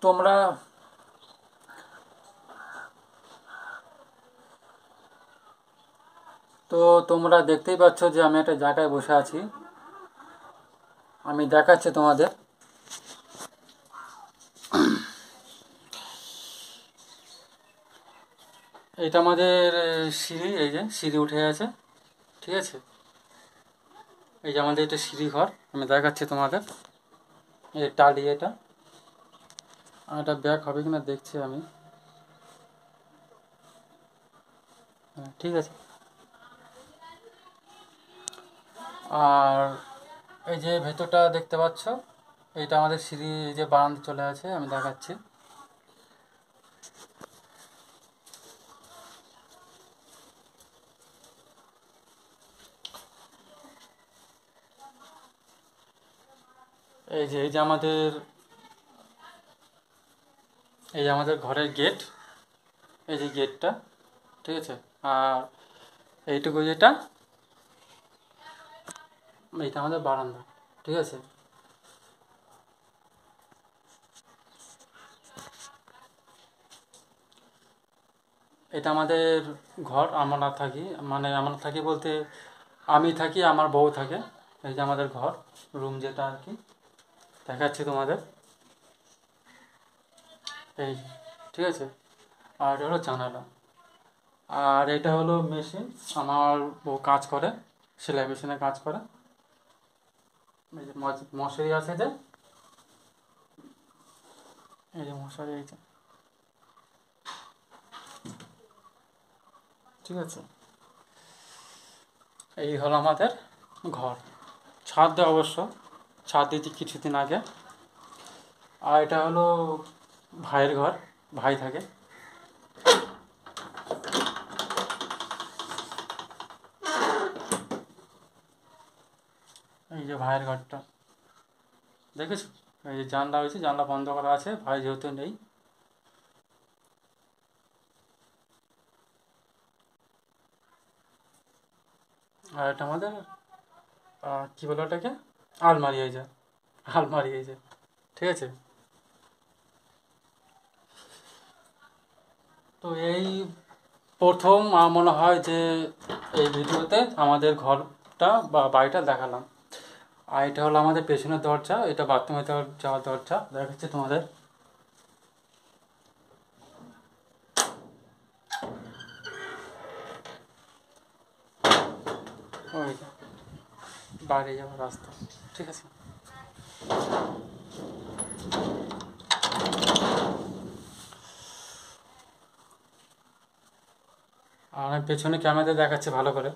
তোমরা তোমরা দেখতেই পাচ্ছ যে আমি একটা জায়গায় বসে আছি। আমি দেখাচ্ছি তোমাদের। এটা আমাদের সিঁড়ি, এই যে সিঁড়ি উঠে গেছে, ঠিক আছে। এই যে আমাদের এটা সিঁড়ি ঘর, আমি দেখাচ্ছি তোমাদের। এই টালি এটা, আর এটা ব্যাক হবে কিনা দেখছি আমি। হ্যাঁ, ঠিক আছে। আর এই যে ভেতরটা দেখতে পাচ্ছ, এইটা আমাদের সিঁড়ি, এই যে বারান্দা চলে আছে, আমি দেখাচ্ছি। এই যে আমাদের ঘরের গেট, এই যে গেটটা, ঠিক আছে। আর এইটুকু যেটা, এইটা আমাদের বারান্দা, ঠিক আছে। এটা আমাদের ঘর, আমরা থাকি, মানে আমরা থাকি বলতে আমি থাকি, আমার বউ থাকে। এই যে আমাদের ঘর, রুম যেটা আর কি দেখাচ্ছি তোমাদের, এই, ঠিক আছে। আর এটা হলো জানালা। আর এটা হলো মেশিন, আমার বউ কাজ করে, সেলাই মেশিনে কাজ করে। এই যে মশারি আছে, যে এই যে মশারি, এই যে, ঠিক আছে। এই হলো আমাদের ঘর। ছাদ দেওয়া অবশ্য, ছাদ দিয়েছি কিছুদিন আগে। আর এটা হলো ভাইয়ের ঘর, ভাই থাকে। এই যে ভাইয়ের ঘরটা দেখেছো, এই যে জানলা হয়েছে, জানলা বন্ধ করা আছে, ভাই যেহেতু নেই। আর এটা আমাদের কী বলো ওটাকে, আলমারি, এই যে আলমারি, এই যে, ঠিক আছে। তো এই প্রথম আমার মনে হয় যে এই ভিডিওতে আমাদের ঘরটা বা বাড়িটা দেখালাম। আর এটা হলো আমাদের পেছনের দরজা, এটা বাথরুমে যাওয়ার দরজা দেখাচ্ছি তোমাদের। ওই যে বাইরে যাওয়ার রাস্তা, ঠিক আছে। আর আমি পেছনে ক্যামেরাতে দেখাচ্ছি ভালো করে।